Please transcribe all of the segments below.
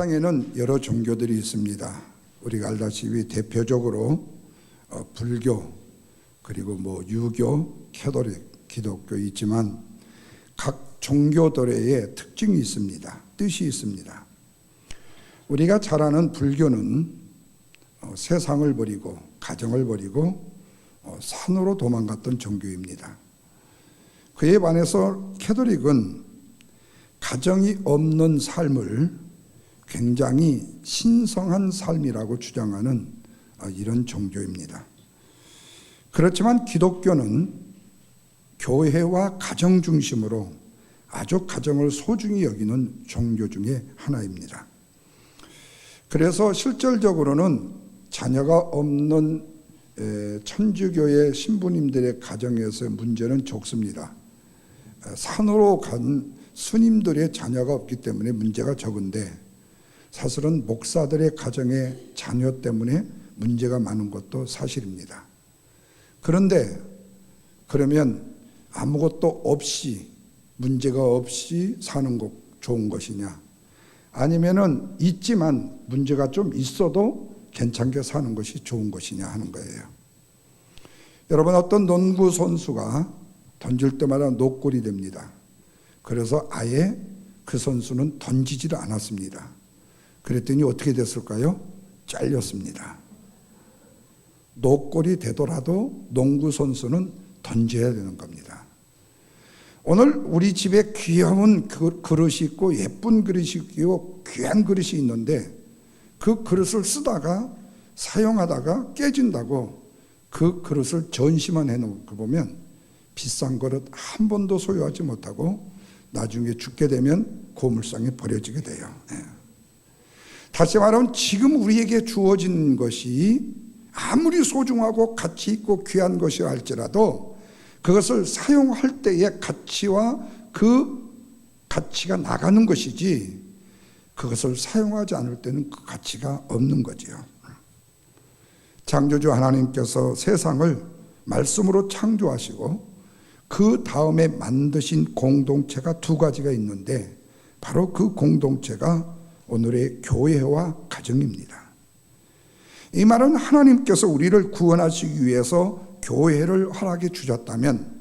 세상에는 여러 종교들이 있습니다. 우리가 알다시피 대표적으로 불교, 그리고 유교, 캐톨릭, 기독교 있지만 각 종교들의 특징이 있습니다. 뜻이 있습니다. 우리가 잘 아는 불교는 세상을 버리고 가정을 버리고 산으로 도망갔던 종교입니다. 그에 반해서 캐톨릭은 가정이 없는 삶을 굉장히 신성한 삶이라고 주장하는 이런 종교입니다. 그렇지만 기독교는 교회와 가정 중심으로 아주 가정을 소중히 여기는 종교 중에 하나입니다. 그래서 실질적으로는 자녀가 없는 천주교의 신부님들의 가정에서 문제는 적습니다. 산으로 간 스님들의 자녀가 없기 때문에 문제가 적은데, 사실은 목사들의 가정의 자녀 때문에 문제가 많은 것도 사실입니다. 그런데 그러면 아무것도 없이, 문제가 없이 사는 것 좋은 것이냐, 아니면은 있지만 문제가 좀 있어도 괜찮게 사는 것이 좋은 것이냐 하는 거예요. 여러분, 어떤 농구 선수가 던질 때마다 노골이 됩니다. 그래서 아예 그 선수는 던지지를 않았습니다. 그랬더니 어떻게 됐을까요? 잘렸습니다. 노골이 되더라도 농구 선수는 던져야 되는 겁니다. 오늘 우리 집에 귀여운 그릇이 있고 예쁜 그릇이 있고 귀한 그릇이 있는데, 그 그릇을 쓰다가 사용하다가 깨진다고 그 그릇을 전시만 해놓고 보면 비싼 그릇 한 번도 소유하지 못하고 나중에 죽게 되면 고물상에 버려지게 돼요. 다시 말하면 지금 우리에게 주어진 것이 아무리 소중하고 가치 있고 귀한 것이라 할지라도 그것을 사용할 때의 가치와 그 가치가 나가는 것이지, 그것을 사용하지 않을 때는 그 가치가 없는 거지요. 창조주 하나님께서 세상을 말씀으로 창조하시고 그 다음에 만드신 공동체가 두 가지가 있는데, 바로 그 공동체가 오늘의 교회와 가정입니다. 이 말은 하나님께서 우리를 구원하시기 위해서 교회를 허락해 주셨다면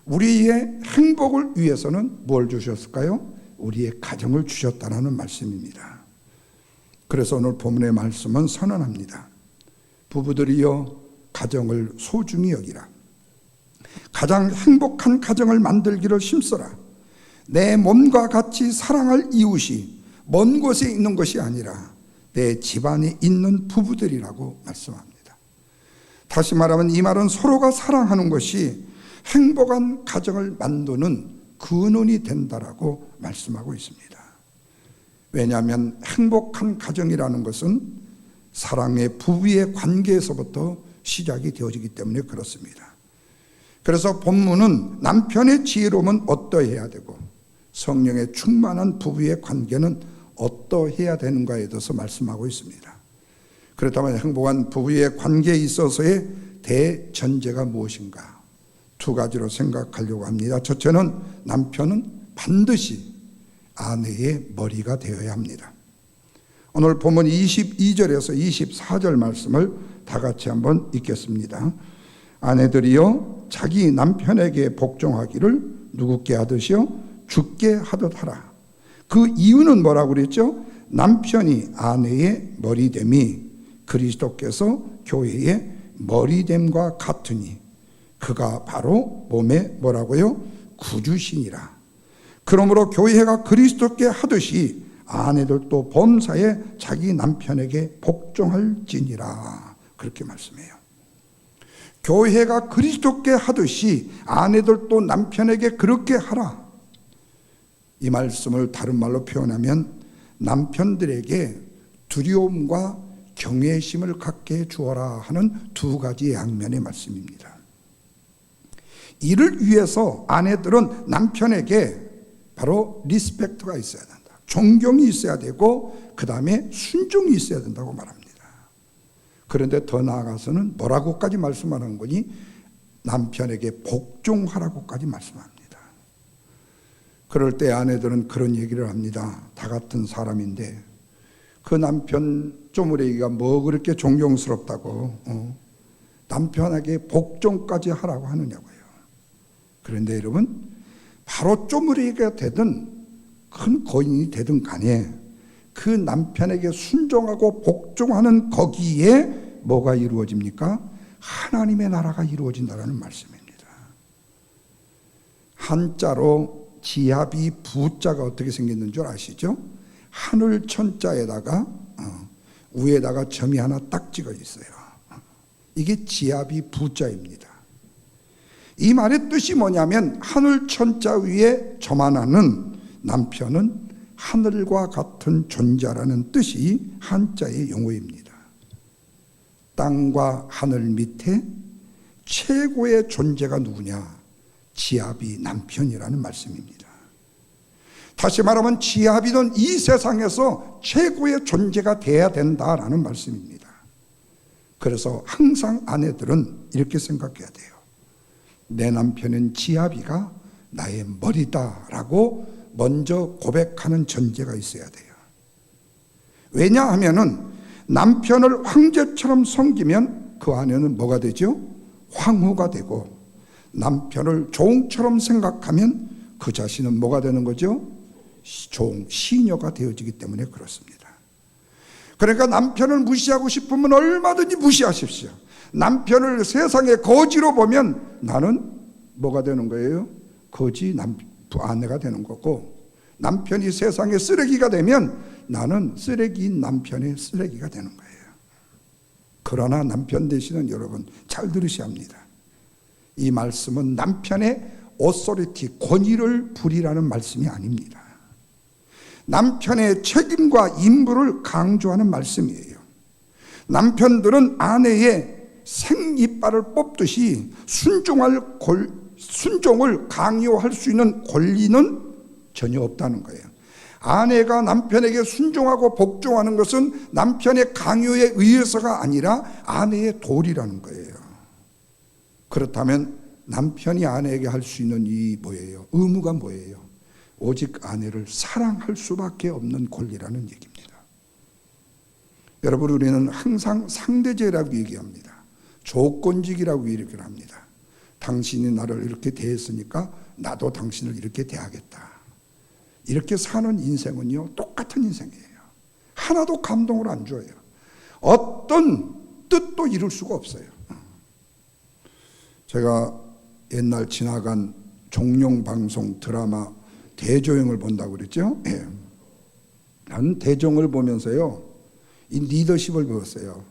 우리의 행복을 위해서는 뭘 주셨을까요? 우리의 가정을 주셨다는 말씀입니다. 그래서 오늘 본문의 말씀은 선언합니다. 부부들이여 가정을 소중히 여기라. 가장 행복한 가정을 만들기를 힘써라. 내 몸과 같이 사랑할 이웃이 먼 곳에 있는 것이 아니라 내 집안에 있는 부부들이라고 말씀합니다. 다시 말하면 이 말은 서로가 사랑하는 것이 행복한 가정을 만드는 근원이 된다라고 말씀하고 있습니다. 왜냐하면 행복한 가정이라는 것은 사랑의 부부의 관계에서부터 시작이 되어지기 때문에 그렇습니다. 그래서 본문은 남편의 지혜로움은 어떠해야 되고 성령의 충만한 부부의 관계는 어떠해야 되는가에 대해서 말씀하고 있습니다. 그렇다면 행복한 부부의 관계에 있어서의 대전제가 무엇인가? 두 가지로 생각하려고 합니다. 첫째는 남편은 반드시 아내의 머리가 되어야 합니다. 오늘 본문 22절에서 24절 말씀을 다 같이 한번 읽겠습니다. 아내들이여 자기 남편에게 복종하기를 누구께 하듯이요? 주께 하듯 하라. 그 이유는 뭐라고 그랬죠? 남편이 아내의 머리됨이 그리스도께서 교회의 머리됨과 같으니 그가 바로 몸의 뭐라고요? 구주시니라. 그러므로 교회가 그리스도께 하듯이 아내들도 본사에 자기 남편에게 복종할지니라. 그렇게 말씀해요. 교회가 그리스도께 하듯이 아내들도 남편에게 그렇게 하라. 이 말씀을 다른 말로 표현하면 남편들에게 두려움과 경외심을 갖게 주어라 하는 두 가지 양면의 말씀입니다. 이를 위해서 아내들은 남편에게 바로 리스펙트가 있어야 된다. 존경이 있어야 되고 그 다음에 순종이 있어야 된다고 말합니다. 그런데 더 나아가서는 뭐라고까지 말씀하는 거니? 남편에게 복종하라고까지 말씀합니다. 그럴 때 아내들은 그런 얘기를 합니다. 다 같은 사람인데 그 남편 쪼무레기가 뭐 그렇게 존경스럽다고 남편에게 복종까지 하라고 하느냐고요. 그런데 여러분, 바로 쪼무레기가 되든 큰 거인이 되든 간에 그 남편에게 순종하고 복종하는 거기에 뭐가 이루어집니까? 하나님의 나라가 이루어진다는 말씀입니다. 한자로 지압이 부자가 어떻게 생겼는 줄 아시죠? 하늘 천자에다가 위에다가 점이 하나 딱 찍어 있어요. 이게 지압이 부자입니다. 이 말의 뜻이 뭐냐면 하늘 천자 위에 점 하나는 남편은 하늘과 같은 존재라는 뜻이 한자의 용어입니다. 땅과 하늘 밑에 최고의 존재가 누구냐? 지압이 남편이라는 말씀입니다. 다시 말하면 지압이는 이 세상에서 최고의 존재가 돼야 된다라는 말씀입니다. 그래서 항상 아내들은 이렇게 생각해야 돼요. 내 남편은 지압이가 나의 머리다라고 먼저 고백하는 전제가 있어야 돼요. 왜냐하면은 남편을 황제처럼 섬기면 그 아내는 뭐가 되죠? 황후가 되고, 남편을 종처럼 생각하면 그 자신은 뭐가 되는 거죠? 종, 시녀가 되어지기 때문에 그렇습니다. 그러니까 남편을 무시하고 싶으면 얼마든지 무시하십시오. 남편을 세상의 거지로 보면 나는 뭐가 되는 거예요? 거지 아내가 되는 거고, 남편이 세상의 쓰레기가 되면 나는 쓰레기인 남편의 쓰레기가 되는 거예요. 그러나 남편 되시는 여러분 잘 들으셔야 합니다. 이 말씀은 남편의 오소리티, 권위를 부리라는 말씀이 아닙니다. 남편의 책임과 임무를 강조하는 말씀이에요. 남편들은 아내의 생이빨을 뽑듯이 순종을 강요할 수 있는 권리는 전혀 없다는 거예요. 아내가 남편에게 순종하고 복종하는 것은 남편의 강요에 의해서가 아니라 아내의 도리라는 거예요. 그렇다면 남편이 아내에게 할 수 있는 이 뭐예요? 의무가 뭐예요? 오직 아내를 사랑할 수밖에 없는 권리라는 얘기입니다. 여러분, 우리는 항상 상대제라고 얘기합니다. 조건직이라고 얘기를 합니다. 당신이 나를 이렇게 대했으니까 나도 당신을 이렇게 대하겠다. 이렇게 사는 인생은요, 똑같은 인생이에요. 하나도 감동을 안 줘요. 어떤 뜻도 이룰 수가 없어요. 제가 옛날 지나간 종룡방송 드라마 대조영을 본다고 그랬죠. 예. 나는 대종을 보면서요, 이 리더십을 배웠어요.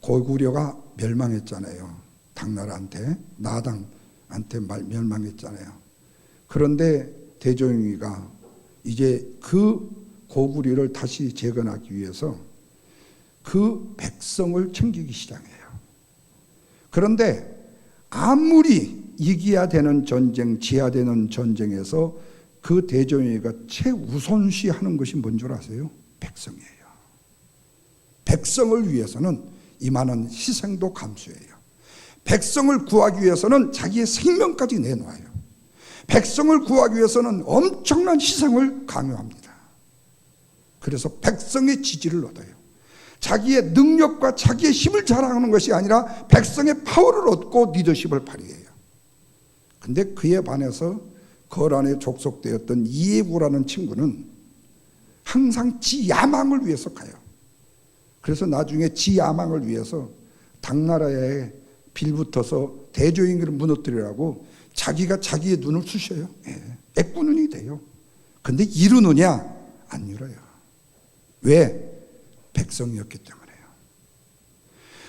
고구려가 멸망했잖아요. 당나라한테, 나당한테 멸망했잖아요. 그런데 대조영이가 이제 그 고구려를 다시 재건하기 위해서 그 백성을 챙기기 시작해요. 그런데 아무리 이겨야 되는 전쟁, 지어야 되는 전쟁에서 그 대조영이가 최우선시 하는 것이 뭔 줄 아세요? 백성이에요. 백성을 위해서는 이만한 희생도 감수해요. 백성을 구하기 위해서는 자기의 생명까지 내놓아요. 백성을 구하기 위해서는 엄청난 희생을 강요합니다. 그래서 백성의 지지를 얻어요. 자기의 능력과 자기의 힘을 자랑하는 것이 아니라 백성의 파워를 얻고 리더십을 발휘해요. 근데 그에 반해서 거란에 족속되었던 이해구라는 친구는 항상 지 야망을 위해서 가요. 그래서 나중에 지 야망을 위해서 당나라에 빌붙어서 대조영을 무너뜨리라고 자기가 자기의 눈을 쑤셔요. 애꾸눈이 돼요. 근데 이루느냐? 안 이뤄요. 왜? 백성이었기 때문에요.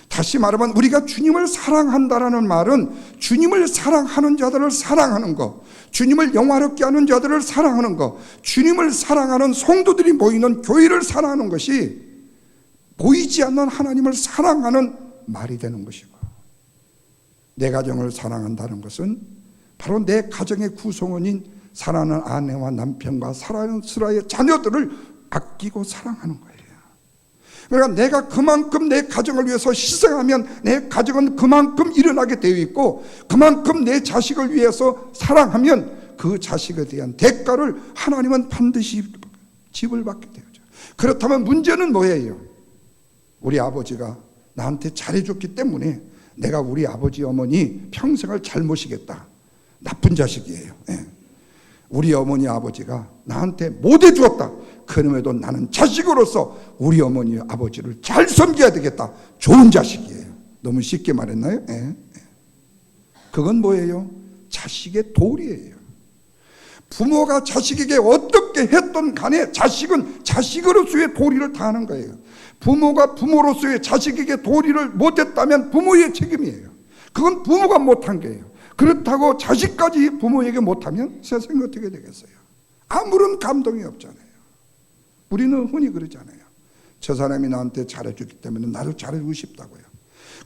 다시 말하면 우리가 주님을 사랑한다라는 말은 주님을 사랑하는 자들을 사랑하는 것, 주님을 영화롭게 하는 자들을 사랑하는 것, 주님을 사랑하는 성도들이 모이는 교회를 사랑하는 것이 보이지 않는 하나님을 사랑하는 말이 되는 것이고, 내 가정을 사랑한다는 것은 바로 내 가정의 구성원인 사랑하는 아내와 남편과 사랑하는 스라의 자녀들을 아끼고 사랑하는 거예요. 그러니까 내가 그만큼 내 가정을 위해서 희생하면 내 가정은 그만큼 일어나게 되어 있고, 그만큼 내 자식을 위해서 사랑하면 그 자식에 대한 대가를 하나님은 반드시 지불 받게 되죠. 그렇다면 문제는 뭐예요? 우리 아버지가 나한테 잘해줬기 때문에 내가 우리 아버지 어머니 평생을 잘 모시겠다. 나쁜 자식이에요. 예. 우리 어머니 아버지가 나한테 못해주었다. 그럼에도 나는 자식으로서 우리 어머니 아버지를 잘 섬겨야 되겠다. 좋은 자식이에요. 너무 쉽게 말했나요? 예. 그건 뭐예요? 자식의 도리예요. 부모가 자식에게 어떻게 했던 간에 자식은 자식으로서의 도리를 다하는 거예요. 부모가 부모로서의 자식에게 도리를 못했다면 부모의 책임이에요. 그건 부모가 못한 거예요. 그렇다고 자식까지 부모에게 못하면 세상이 어떻게 되겠어요? 아무런 감동이 없잖아요. 우리는 흔히 그러잖아요. 저 사람이 나한테 잘해주기 때문에 나도 잘해주고 싶다고요.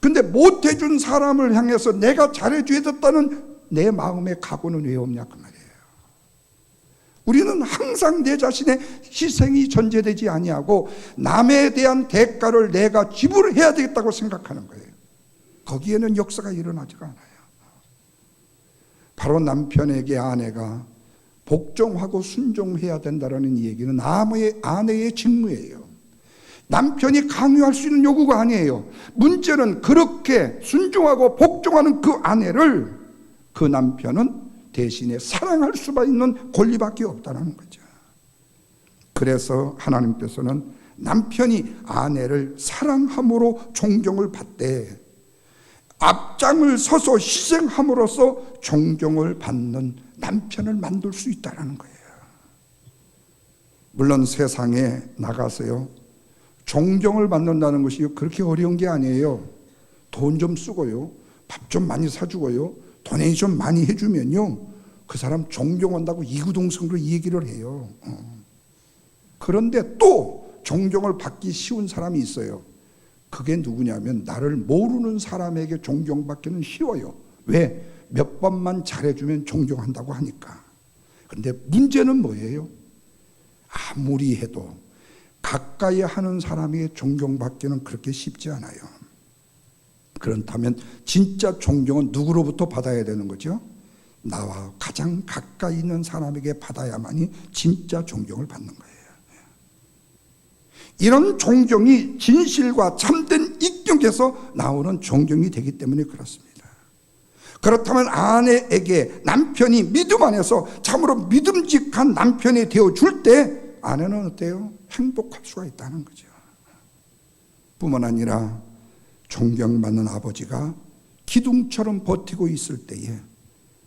근데 못해준 사람을 향해서 내가 잘해주겠다는 내 마음의 각오는 왜 없냐 그 말이에요. 우리는 항상 내 자신의 희생이 전제되지 아니하고 남에 대한 대가를 내가 지불해야 되겠다고 생각하는 거예요. 거기에는 역사가 일어나지가 않아요. 바로 남편에게 아내가 복종하고 순종해야 된다는 얘기는 아내의 직무예요. 남편이 강요할 수 있는 요구가 아니에요. 문제는 그렇게 순종하고 복종하는 그 아내를 그 남편은 대신에 사랑할 수밖에 있는 권리밖에 없다는 거죠. 그래서 하나님께서는 남편이 아내를 사랑함으로 존경을 받되 앞장을 서서 희생함으로써 존경을 받는 남편을 만들 수 있다는 거예요. 물론 세상에 나가서요, 존경을 받는다는 것이 그렇게 어려운 게 아니에요. 돈 좀 쓰고요, 밥 좀 많이 사주고요, 도네이션 많이 해주면요, 그 사람 존경한다고 이구동성으로 얘기를 해요. 그런데 또 존경을 받기 쉬운 사람이 있어요. 그게 누구냐면 나를 모르는 사람에게 존경받기는 쉬워요. 왜? 몇 번만 잘해주면 존경한다고 하니까. 그런데 문제는 뭐예요? 아무리 해도 가까이 하는 사람에게 존경받기는 그렇게 쉽지 않아요. 그렇다면 진짜 존경은 누구로부터 받아야 되는 거죠? 나와 가장 가까이 있는 사람에게 받아야만이 진짜 존경을 받는 거예요. 이런 존경이 진실과 참된 인격에서 나오는 존경이 되기 때문에 그렇습니다. 그렇다면 아내에게 남편이 믿음 안에서 참으로 믿음직한 남편이 되어줄 때 아내는 어때요? 행복할 수가 있다는 거죠. 뿐만 아니라 존경받는 아버지가 기둥처럼 버티고 있을 때에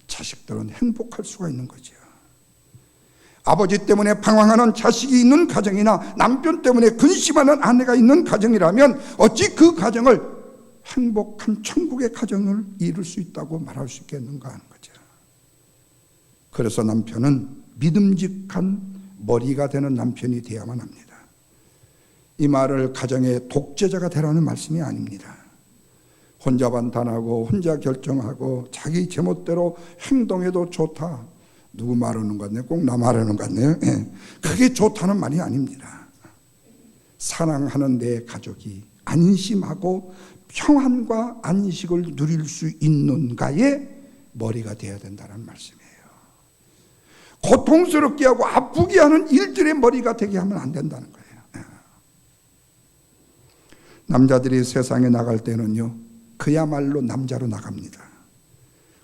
자식들은 행복할 수가 있는 거죠. 아버지 때문에 방황하는 자식이 있는 가정이나 남편 때문에 근심하는 아내가 있는 가정이라면 어찌 그 가정을 행복한 천국의 가정을 이룰 수 있다고 말할 수 있겠는가 하는 거죠. 그래서 남편은 믿음직한 머리가 되는 남편이 되어야만 합니다. 이 말을 가정의 독재자가 되라는 말씀이 아닙니다. 혼자 판단하고 혼자 결정하고 자기 제멋대로 행동해도 좋다. 누구 말하는 것 같네요. 꼭 나 말하는 것 같네요. 예. 그게 좋다는 말이 아닙니다. 사랑하는 내 가족이 안심하고 평안과 안식을 누릴 수 있는가의 머리가 되어야 된다는 말씀이에요. 고통스럽게 하고 아프게 하는 일들의 머리가 되게 하면 안 된다는 거예요. 남자들이 세상에 나갈 때는요, 그야말로 남자로 나갑니다.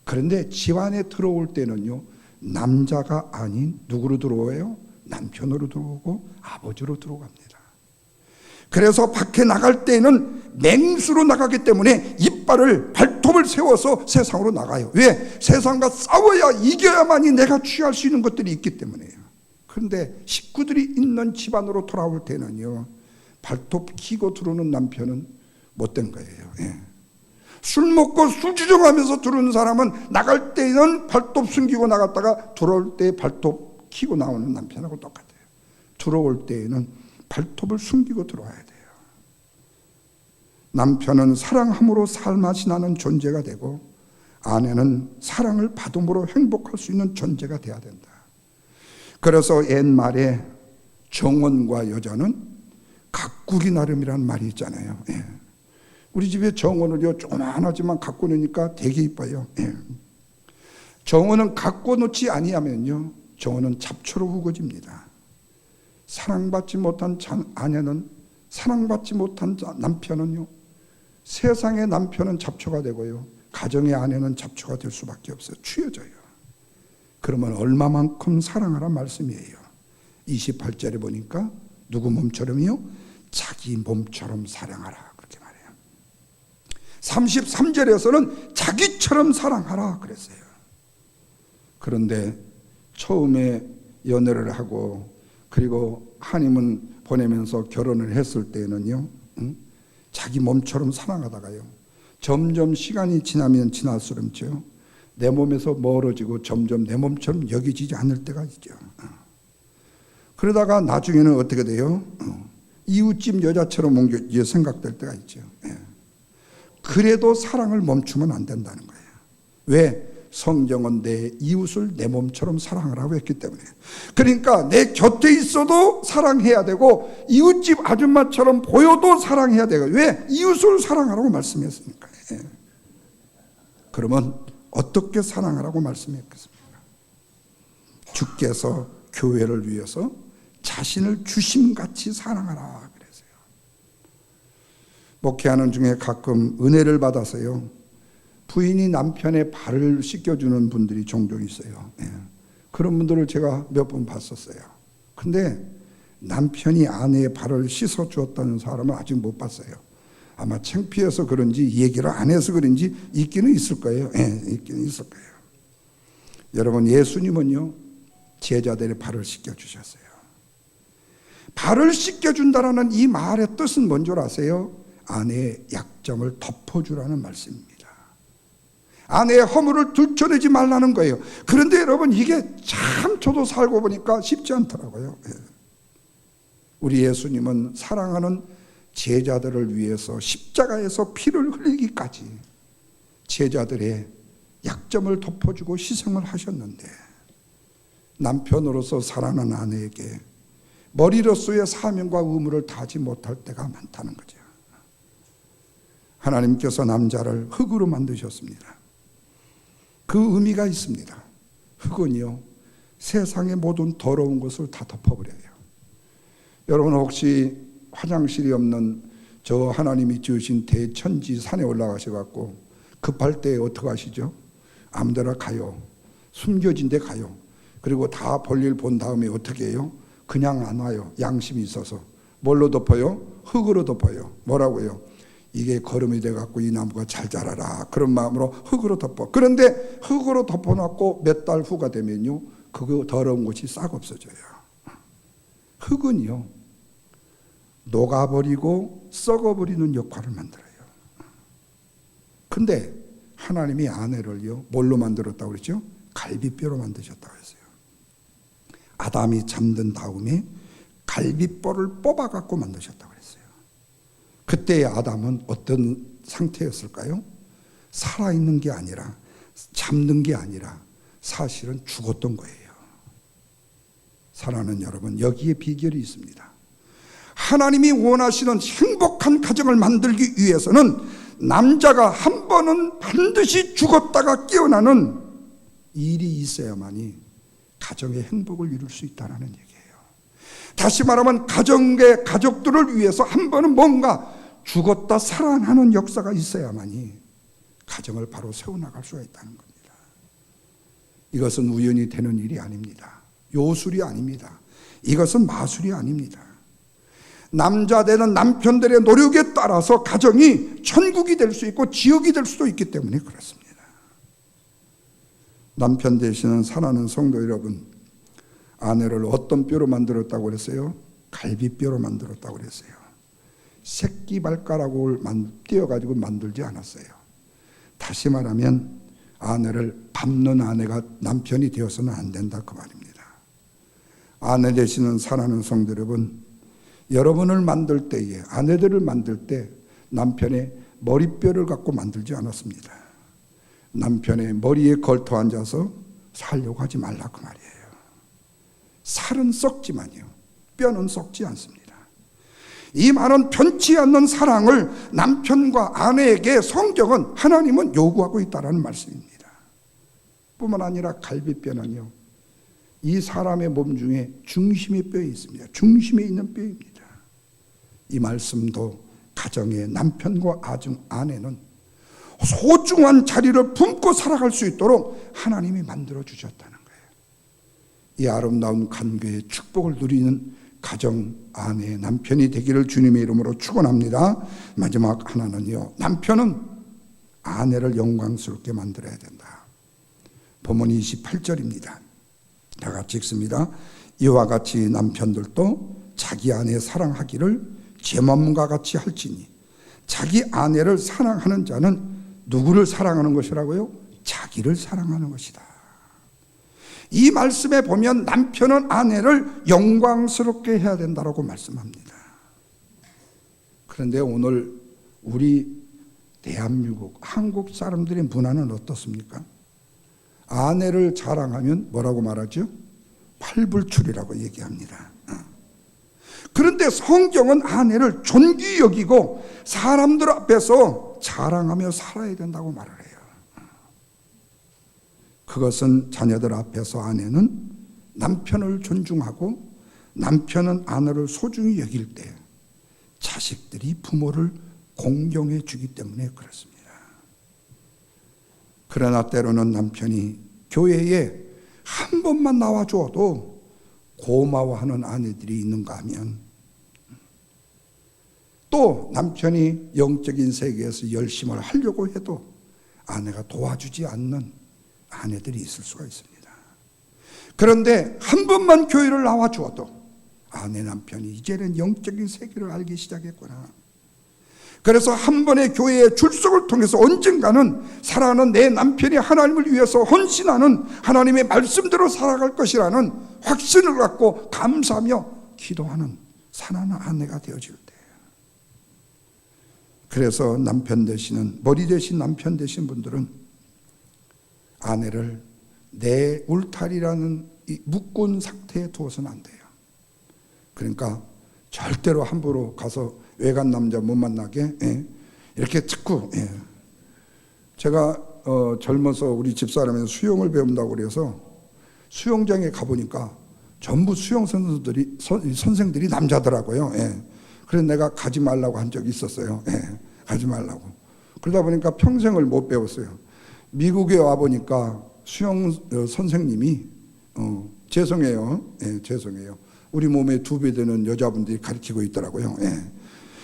그런데 집안에 들어올 때는요, 남자가 아닌 누구로 들어와요? 남편으로 들어오고 아버지로 들어갑니다. 그래서 밖에 나갈 때는 맹수로 나가기 때문에 이빨을 발톱을 세워서 세상으로 나가요. 왜? 세상과 싸워야 이겨야만이 내가 취할 수 있는 것들이 있기 때문이에요. 그런데 식구들이 있는 집안으로 돌아올 때는요, 발톱 키고 들어오는 남편은 못된 거예요. 예. 술 먹고 술주정하면서 들어오는 사람은 나갈 때는 발톱 숨기고 나갔다가 들어올 때 발톱 키고 나오는 남편하고 똑같아요. 들어올 때에는 발톱을 숨기고 들어와야 돼요. 남편은 사랑함으로 살맛이 나는 존재가 되고 아내는 사랑을 받음으로 행복할 수 있는 존재가 돼야 된다. 그래서 옛말에 정원과 여자는 가꾸기 나름이라는 말이 있잖아요. 예. 우리 집에 정원을요, 조그만하지만 갖고 놓으니까 되게 이뻐요. 예. 정원은 갖고 놓지 아니하면요, 정원은 잡초로 우거집니다. 사랑받지 못한 아내는, 사랑받지 못한 남편은요, 세상의 남편은 잡초가 되고요, 가정의 아내는 잡초가 될 수밖에 없어요. 추여져요. 그러면 얼마만큼 사랑하란 말씀이에요. 28절에 보니까 누구 몸처럼이요? 자기 몸처럼 사랑하라, 그렇게 말해요. 33절에서는 자기처럼 사랑하라 그랬어요. 그런데 처음에 연애를 하고 그리고 하나님은 보내면서 결혼을 했을 때는요, 자기 몸처럼 사랑하다가요, 점점 시간이 지나면 지날수록요, 내 몸에서 멀어지고 점점 내 몸처럼 여겨지지 않을 때가 있죠. 그러다가 나중에는 어떻게 돼요? 이웃집 여자처럼 생각될 때가 있죠. 그래도 사랑을 멈추면 안 된다는 거예요. 왜? 성경은 내 이웃을 내 몸처럼 사랑하라고 했기 때문에. 그러니까 내 곁에 있어도 사랑해야 되고 이웃집 아줌마처럼 보여도 사랑해야 되고. 왜? 이웃을 사랑하라고 말씀했으니까. 그러면 어떻게 사랑하라고 말씀했겠습니까? 주께서 교회를 위해서 자신을 주심같이 사랑하라 그랬어요. 목회하는 중에 가끔 은혜를 받아서요, 부인이 남편의 발을 씻겨주는 분들이 종종 있어요. 그런 분들을 제가 몇 번 봤었어요. 근데 남편이 아내의 발을 씻어주었다는 사람은 아직 못 봤어요. 아마 창피해서 그런지 이 얘기를 안 해서 그런지 있기는 있을 거예요. 있기는 있을 거예요. 여러분, 예수님은요, 제자들의 발을 씻겨주셨어요. 발을 씻겨준다라는 이 말의 뜻은 뭔 줄 아세요? 아내의 약점을 덮어주라는 말씀입니다. 아내의 허물을 들춰내지 말라는 거예요. 그런데 여러분, 이게 참 저도 살고 보니까 쉽지 않더라고요. 우리 예수님은 사랑하는 제자들을 위해서 십자가에서 피를 흘리기까지 제자들의 약점을 덮어주고 희생을 하셨는데, 남편으로서 사랑하는 아내에게 머리로서의 사명과 의무를 다하지 못할 때가 많다는 거죠. 하나님께서 남자를 흙으로 만드셨습니다. 그 의미가 있습니다. 흙은요, 세상의 모든 더러운 것을 다 덮어버려요. 여러분, 혹시 화장실이 없는 저 하나님이 지으신 대천지 산에 올라가셔갖고 급할 때 어떻게 하시죠? 아무데나 가요. 숨겨진 데 가요. 그리고 다 볼일 본 다음에 어떻게 해요? 그냥 안 와요. 양심이 있어서. 뭘로 덮어요? 흙으로 덮어요. 뭐라고요? 이게 거름이 돼갖고 이 나무가 잘 자라라, 그런 마음으로 흙으로 덮어. 그런데 흙으로 덮어놓고 몇 달 후가 되면요, 그거 더러운 것이 싹 없어져요. 흙은요, 녹아버리고 썩어버리는 역할을 만들어요. 근데 하나님이 아내를요, 뭘로 만들었다고 그랬죠? 갈비뼈로 만드셨다고 했어요. 아담이 잠든 다음에 갈비뼈를 뽑아갖고 만드셨다고 했어요. 그때의 아담은 어떤 상태였을까요? 살아있는 게 아니라, 잠든 게 아니라 사실은 죽었던 거예요. 사랑하는 여러분, 여기에 비결이 있습니다. 하나님이 원하시는 행복한 가정을 만들기 위해서는 남자가 한 번은 반드시 죽었다가 깨어나는 일이 있어야만이 가정의 행복을 이룰 수 있다는 얘기예요. 다시 말하면 가정의 가족들을 위해서 한 번은 뭔가 죽었다 살아나는 역사가 있어야만이 가정을 바로 세워나갈 수가 있다는 겁니다. 이것은 우연히 되는 일이 아닙니다. 요술이 아닙니다. 이것은 마술이 아닙니다. 남자 되는 남편들의 노력에 따라서 가정이 천국이 될 수 있고 지옥이 될 수도 있기 때문에 그렇습니다. 남편 되시는 사랑하는 성도 여러분, 아내를 어떤 뼈로 만들었다고 그랬어요? 갈비뼈로 만들었다고 그랬어요. 새끼 발가락을 띄어가지고 만들지 않았어요. 다시 말하면 아내를 밟는 아내가 남편이 되어서는 안 된다, 그 말입니다. 아내 되시는 사랑하는 성도 여러분, 여러분을 만들 때에, 아내들을 만들 때 남편의 머리뼈를 갖고 만들지 않았습니다. 남편의 머리에 걸터 앉아서 살려고 하지 말라, 그 말이에요. 살은 썩지만요, 뼈는 썩지 않습니다. 이 말은 변치 않는 사랑을 남편과 아내에게 성경은, 하나님은 요구하고 있다는 말씀입니다. 뿐만 아니라 갈비뼈는요, 이 사람의 몸 중에 중심의 뼈에 있습니다. 중심에 있는 뼈입니다. 이 말씀도 가정의 남편과 아내는 소중한 자리를 품고 살아갈 수 있도록 하나님이 만들어 주셨다는 거예요. 이 아름다운 관계의 축복을 누리는 가정, 아내, 남편이 되기를 주님의 이름으로 축원합니다. 마지막 하나는요, 남편은 아내를 영광스럽게 만들어야 된다. 본문 28절입니다. 다 같이 읽습니다. 이와 같이 남편들도 자기 아내 사랑하기를 제 몸과 같이 할지니 자기 아내를 사랑하는 자는 누구를 사랑하는 것이라고요? 자기를 사랑하는 것이다. 이 말씀에 보면 남편은 아내를 영광스럽게 해야 된다고 말씀합니다. 그런데 오늘 우리 대한민국, 한국 사람들의 문화는 어떻습니까? 아내를 자랑하면 뭐라고 말하죠? 팔불출이라고 얘기합니다. 그런데 성경은 아내를 존귀 여기고 사람들 앞에서 자랑하며 살아야 된다고 말을 해요. 그것은 자녀들 앞에서 아내는 남편을 존중하고 남편은 아내를 소중히 여길 때 자식들이 부모를 공경해 주기 때문에 그렇습니다. 그러나 때로는 남편이 교회에 한 번만 나와줘도 고마워하는 아내들이 있는가 하면, 또 남편이 영적인 세계에서 열심을 하려고 해도 아내가 도와주지 않는 아내들이 있을 수가 있습니다. 그런데 한 번만 교회를 나와주어도 아내 남편이 이제는 영적인 세계를 알기 시작했구나. 그래서 한 번의 교회의 출석을 통해서 언젠가는 사랑하는 내 남편이 하나님을 위해서 헌신하는 하나님의 말씀대로 살아갈 것이라는 확신을 갖고 감사하며 기도하는 사랑하는 아내가 되어질 때, 그래서 남편 되시는, 머리 되신 남편 되신 분들은 아내를 내 울타리라는 이 묶은 상태에 두어서는 안 돼요. 그러니까 절대로 함부로 가서 외간 남자 못 만나게, 이렇게 자꾸, 제가 젊어서 우리 집사람이 수영을 배운다고 그래서 수영장에 가보니까 전부 수영 선생들이 남자더라고요. 그래서 내가 가지 말라고 한 적이 있었어요. 가지 말라고. 그러다 보니까 평생을 못 배웠어요. 미국에 와보니까 수영 선생님이 죄송해요. 죄송해요. 우리 몸의 2배 되는 여자분들이 가르치고 있더라고요.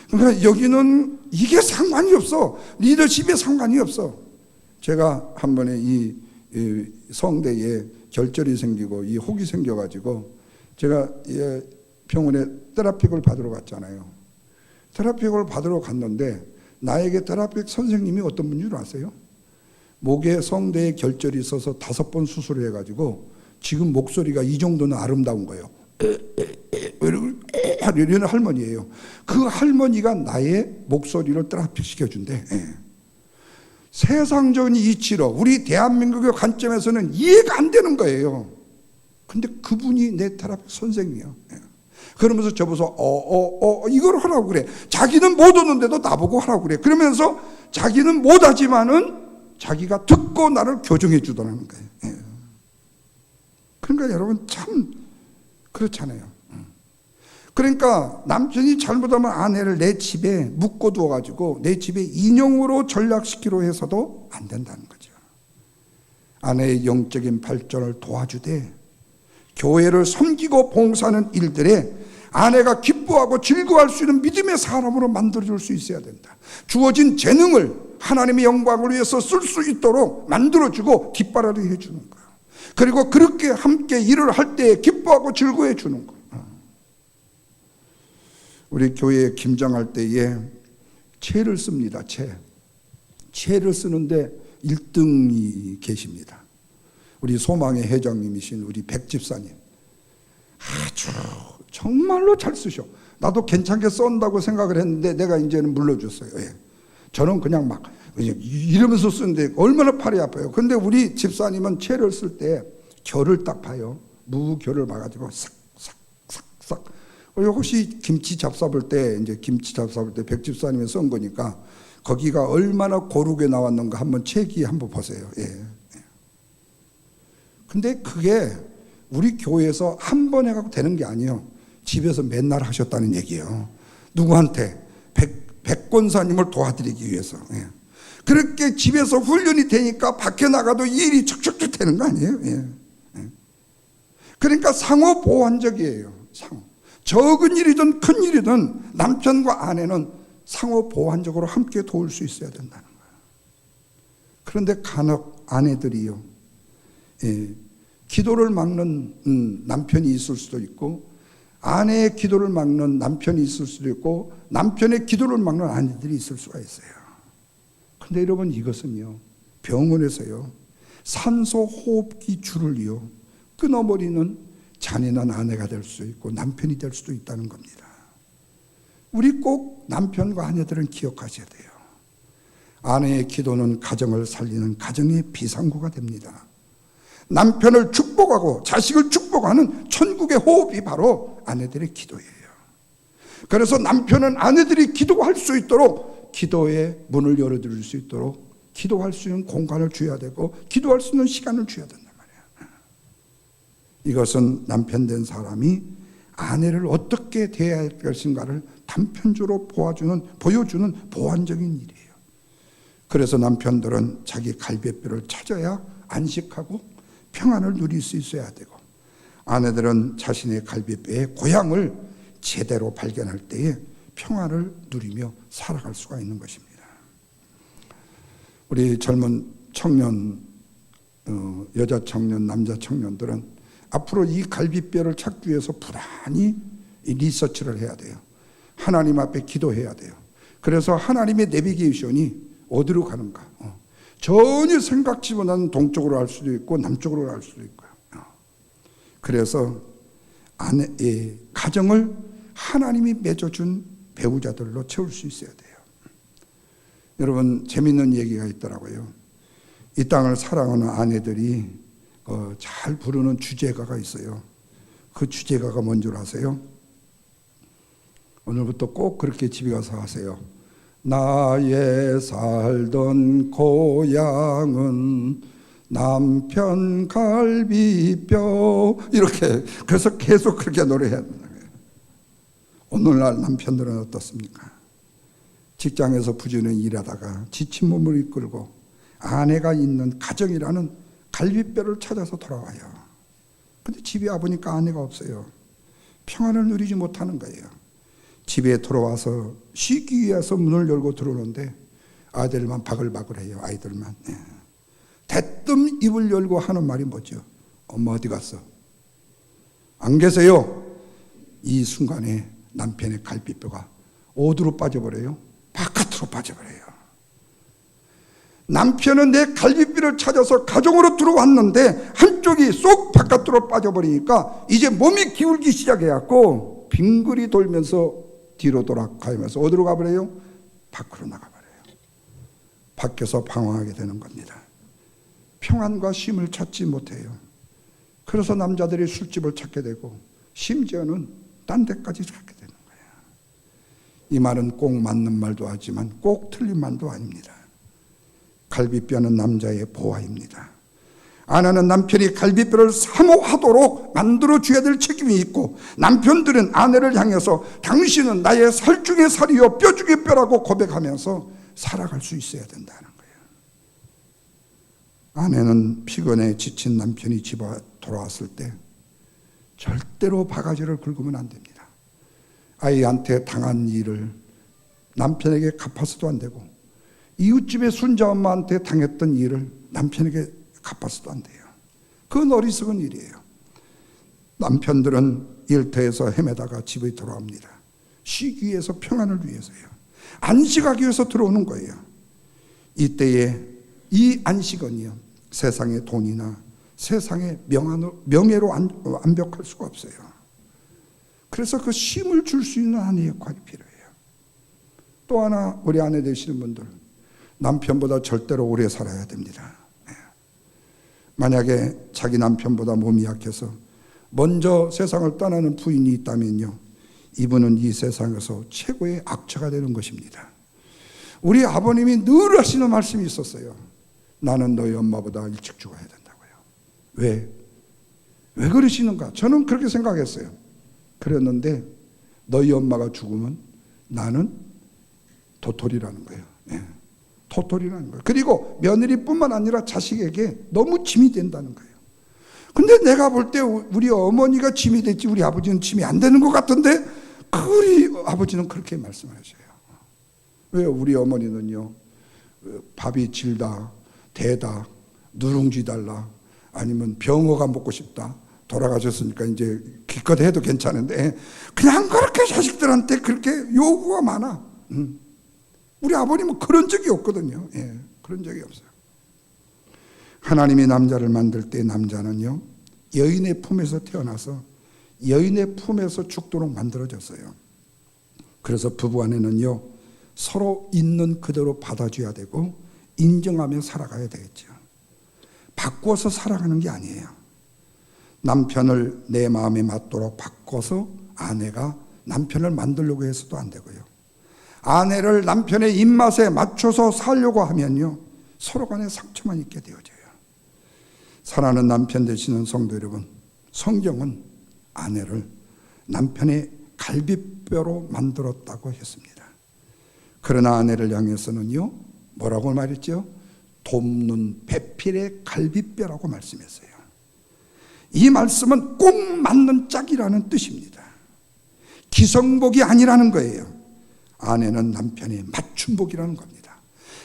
그러니까 여기는 이게 상관이 없어. 리더십에 상관이 없어. 제가 한 번에 이 성대에 결절이 생기고 이 혹이 생겨가지고 제가 병원에 테라픽을 받으러 갔잖아요. 테라픽을 받으러 갔는데 나에게 테라픽 선생님이 어떤 분인 줄 아세요? 목에 성대에 결절이 있어서 5번 수술을 해가지고 지금 목소리가 이 정도는 아름다운 거예요. 이런 할머니예요. 그 할머니가 나의 목소리를 테라픽 시켜준대. 세상적인 이치로 우리 대한민국의 관점에서는 이해가 안 되는 거예요. 근데 그분이 내 테라픽 선생이에요. 그러면서 저보고 이걸 하라고 그래. 자기는 못 오는데도 나보고 하라고 그래. 그러면서 자기는 못하지만은 자기가 듣고 나를 교정해 주더라는 거예요. 그러니까 여러분 참 그렇잖아요. 그러니까 남편이 잘못하면 아내를 내 집에 묶어두어가지고 내 집에 인형으로 전락시키려 해서도 안 된다는 거죠. 아내의 영적인 발전을 도와주되 교회를 섬기고 봉사하는 일들에 아내가 기뻐하고 즐거워할 수 있는 믿음의 사람으로 만들어줄 수 있어야 된다. 주어진 재능을 하나님의 영광을 위해서 쓸 수 있도록 만들어주고 뒷바라리 해주는 거예요. 그리고 그렇게 함께 일을 할 때 기뻐하고 즐거워해 주는 거예요. 우리 교회에 김장할 때에 채를 씁니다. 채를 쓰는데 1등이 계십니다. 우리 소망의 회장님이신 우리 백 집사님, 아주 정말로 잘 쓰셔. 나도 괜찮게 썬다고 생각을 했는데 내가 이제는 물러줬어요. 저는 그냥 막 이러면서 쓰는데 얼마나 팔이 아파요. 근데 우리 집사님은 채를 쓸 때 결을 딱 봐요. 무결을 봐가지고 싹싹싹싹. 혹시 김치 잡숴볼 때 백 집사님이 썬 거니까 거기가 얼마나 고르게 나왔는가 한번 채기 한번 보세요. 근데 그게 우리 교회에서 한 번 해갖고 되는 게 아니에요. 집에서 맨날 하셨다는 얘기예요. 누구한테? 백권사님을 도와드리기 위해서. 예. 그렇게 집에서 훈련이 되니까 밖에 나가도 일이 척척척 되는 거 아니에요? 예. 예. 그러니까 상호 보완적이에요. 상호. 적은 일이든 큰 일이든 남편과 아내는 상호 보완적으로 함께 도울 수 있어야 된다는 거예요. 그런데 간혹 아내들이요, 예, 기도를 막는 남편이 있을 수도 있고, 아내의 기도를 막는 남편이 있을 수도 있고, 남편의 기도를 막는 아내들이 있을 수가 있어요. 그런데 여러분, 이것은요, 병원에서요, 산소 호흡기 줄을요 끊어버리는 잔인한 아내가 될 수 있고 남편이 될 수도 있다는 겁니다. 우리 꼭 남편과 아내들은 기억하셔야 돼요. 아내의 기도는 가정을 살리는 가정의 비상구가 됩니다. 남편을 축복하고 자식을 축복하는 천국의 호흡이 바로 아내들의 기도예요. 그래서 남편은 아내들이 기도할 수 있도록 기도의 문을 열어드릴 수 있도록 기도할 수 있는 공간을 줘야 되고 기도할 수 있는 시간을 줘야 된단 말이에요. 이것은 남편 된 사람이 아내를 어떻게 대해야 할 것인가를 단편적으로 보여주는 보완적인 일이에요. 그래서 남편들은 자기 갈비뼈를 찾아야 안식하고 평안을 누릴 수 있어야 되고, 아내들은 자신의 갈비뼈의 고향을 제대로 발견할 때에 평안을 누리며 살아갈 수가 있는 것입니다. 우리 젊은 청년, 여자 청년, 남자 청년들은 앞으로 이 갈비뼈를 찾기 위해서 부단히 리서치를 해야 돼요. 하나님 앞에 기도해야 돼요. 그래서 하나님의 내비게이션이 어디로 가는가, 전혀 생각지보다는 동쪽으로 갈 수도 있고 남쪽으로 갈 수도 있고요. 그래서 아내의 가정을 하나님이 맺어준 배우자들로 채울 수 있어야 돼요. 여러분, 재밌는 얘기가 있더라고요. 이 땅을 사랑하는 아내들이 잘 부르는 주제가가 있어요. 그 주제가가 뭔 줄 아세요? 오늘부터 꼭 그렇게 집에 가서 하세요. 나의 살던 고향은 남편 갈비뼈, 이렇게. 그래서 계속 그렇게 노래해야 된다. 오늘날 남편들은 어떻습니까? 직장에서 부지런히 일하다가 지친 몸을 이끌고 아내가 있는 가정이라는 갈비뼈를 찾아서 돌아와요. 근데 집에 와보니까 아내가 없어요. 평안을 누리지 못하는 거예요. 집에 돌아와서 쉬기 위해서 문을 열고 들어오는데 아들만 바글바글해요. 아이들만. 대뜸 입을 열고 하는 말이 뭐죠? 엄마 어디 갔어? 안 계세요? 이 순간에 남편의 갈비뼈가 어디로 빠져버려요? 바깥으로 빠져버려요. 남편은 내 갈비뼈를 찾아서 가정으로 들어왔는데 한쪽이 쏙 바깥으로 빠져버리니까 이제 몸이 기울기 시작해갖고 빙글이 돌면서 뒤로 돌아가면서 어디로 가버려요? 밖으로 나가버려요. 밖에서 방황하게 되는 겁니다. 평안과 쉼을 찾지 못해요. 그래서 남자들이 술집을 찾게 되고 심지어는 딴 데까지 찾게 되는 거예요. 이 말은 꼭 맞는 말도 하지만 꼭 틀린 말도 아닙니다. 갈비뼈는 남자의 보화입니다. 아내는 남편이 갈비뼈를 사모하도록 만들어줘야 될 책임이 있고, 남편들은 아내를 향해서 당신은 나의 살 중에 살이요 뼈 중에 뼈라고 고백하면서 살아갈 수 있어야 된다는 거예요. 아내는 피곤해 지친 남편이 집에 돌아왔을 때 절대로 바가지를 긁으면 안 됩니다. 아이한테 당한 일을 남편에게 갚아서도 안 되고, 이웃집의 순자 엄마한테 당했던 일을 남편에게 갚아서도 안 돼요. 그건 어리석은 일이에요. 남편들은 일터에서 헤매다가 집에 돌아옵니다. 쉬기 위해서, 평안을 위해서요. 안식하기 위해서 들어오는 거예요. 이때에 이 안식은요, 세상의 돈이나 세상의 명예로 완벽할 수가 없어요. 그래서 그 쉼을 줄 수 있는 아내의 역할이 필요해요. 또 하나, 우리 아내 되시는 분들, 남편보다 절대로 오래 살아야 됩니다. 만약에 자기 남편보다 몸이 약해서 먼저 세상을 떠나는 부인이 있다면요, 이분은 이 세상에서 최고의 악처가 되는 것입니다. 우리 아버님이 늘 하시는 말씀이 있었어요. 나는 너희 엄마보다 일찍 죽어야 된다고요. 왜? 왜 그러시는가? 저는 그렇게 생각했어요. 그랬는데 너희 엄마가 죽으면 나는 도토리라는 거예요. 예. 도토리라는 거예요. 그리고 며느리뿐만 아니라 자식에게 너무 짐이 된다는 거예요. 근데 내가 볼 때 우리 어머니가 짐이 됐지 우리 아버지는 짐이 안 되는 것 같은데 우리 아버지는 그렇게 말씀하셔요. 왜요? 우리 어머니는요, 밥이 질다, 대다, 누룽지 달라, 아니면 병어가 먹고 싶다. 돌아가셨으니까 이제 기껏 해도 괜찮은데 그냥 그렇게 자식들한테 그렇게 요구가 많아. 우리 아버님은 그런 적이 없거든요. 예, 그런 적이 없어요. 하나님이 남자를 만들 때 남자는요, 여인의 품에서 태어나서 여인의 품에서 죽도록 만들어졌어요. 그래서 부부간에는요, 서로 있는 그대로 받아줘야 되고 인정하며 살아가야 되겠죠. 바꿔서 살아가는 게 아니에요. 남편을 내 마음에 맞도록 바꿔서 아내가 남편을 만들려고 해서도 안 되고요. 아내를 남편의 입맛에 맞춰서 살려고 하면요, 서로 간에 상처만 있게 되어져요. 사랑하는 남편 되시는 성도 여러분, 성경은 아내를 남편의 갈비뼈로 만들었다고 했습니다. 그러나 아내를 향해서는요, 뭐라고 말했죠? 돕는 배필의 갈비뼈라고 말씀했어요. 이 말씀은 꼭 맞는 짝이라는 뜻입니다. 기성복이 아니라는 거예요. 아내는 남편의 맞춤복이라는 겁니다.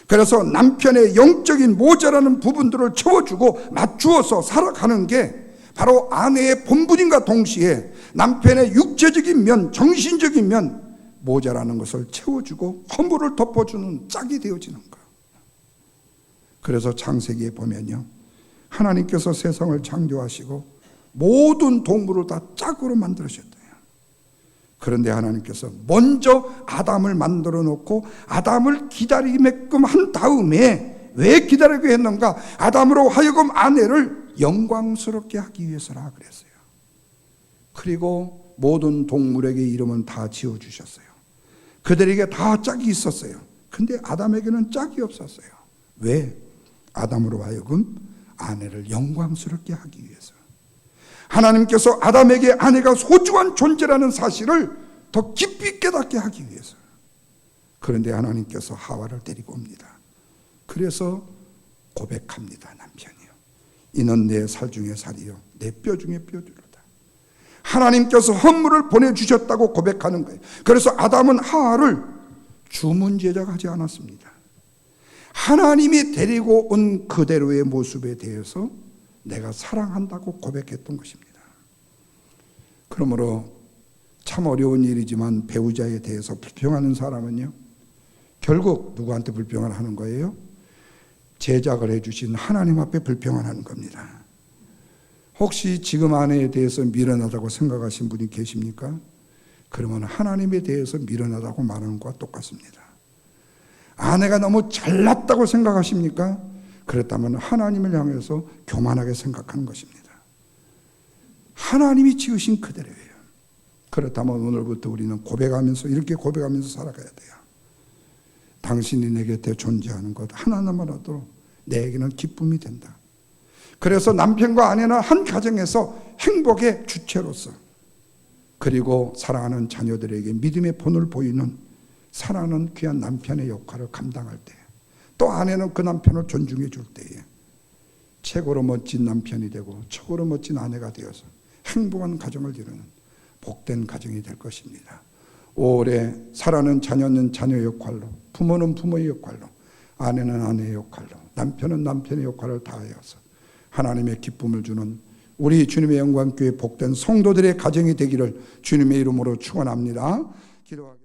그래서 남편의 영적인 모자라는 부분들을 채워주고 맞추어서 살아가는 게 바로 아내의 본분인가 동시에 남편의 육체적인 면, 정신적인 면 모자라는 것을 채워주고 허물을 덮어주는 짝이 되어지는 거. 그래서 창세기에 보면요, 하나님께서 세상을 창조하시고 모든 동물을 다 짝으로 만들으셨대요. 그런데 하나님께서 먼저 아담을 만들어 놓고 아담을 기다리게끔 한 다음에 왜 기다리게 했는가? 아담으로 하여금 아내를 영광스럽게 하기 위해서라 그랬어요. 그리고 모든 동물에게 이름은 다 지어주셨어요. 그들에게 다 짝이 있었어요. 근데 아담에게는 짝이 없었어요. 왜? 아담으로 하여금 아내를 영광스럽게 하기 위해서. 하나님께서 아담에게 아내가 소중한 존재라는 사실을 더 깊이 깨닫게 하기 위해서. 그런데 하나님께서 하와를 데리고 옵니다. 그래서 고백합니다. 남편이요, 이는 내 살 중에 살이요 내 뼈 중에 뼈들이다. 하나님께서 헌물을 보내주셨다고 고백하는 거예요. 그래서 아담은 하와를 주문 제작하지 않았습니다. 하나님이 데리고 온 그대로의 모습에 대해서 내가 사랑한다고 고백했던 것입니다. 그러므로 참 어려운 일이지만 배우자에 대해서 불평하는 사람은요, 결국 누구한테 불평을 하는 거예요? 제작을 해주신 하나님 앞에 불평을 하는 겁니다. 혹시 지금 아내에 대해서 미련하다고 생각하신 분이 계십니까? 그러면 하나님에 대해서 미련하다고 말하는 것과 똑같습니다. 아내가 너무 잘났다고 생각하십니까? 그렇다면 하나님을 향해서 교만하게 생각하는 것입니다. 하나님이 지으신 그대로예요. 그렇다면 오늘부터 우리는 고백하면서, 이렇게 고백하면서 살아가야 돼요. 당신이 내 곁에 존재하는 것 하나만 하도 내게는 기쁨이 된다. 그래서 남편과 아내는 한 가정에서 행복의 주체로서, 그리고 사랑하는 자녀들에게 믿음의 본을 보이는 사랑하는 귀한 남편의 역할을 감당할 때, 또 아내는 그 남편을 존중해 줄 때에 최고로 멋진 남편이 되고 최고로 멋진 아내가 되어서 행복한 가정을 이루는 복된 가정이 될 것입니다. 오래 사랑하는 자녀는 자녀의 역할로, 부모는 부모의 역할로, 아내는 아내의 역할로, 남편은 남편의 역할을 다하여서 하나님의 기쁨을 주는 우리 주님의 영광교회 복된 성도들의 가정이 되기를 주님의 이름으로 축원합니다. 기도하겠습니다.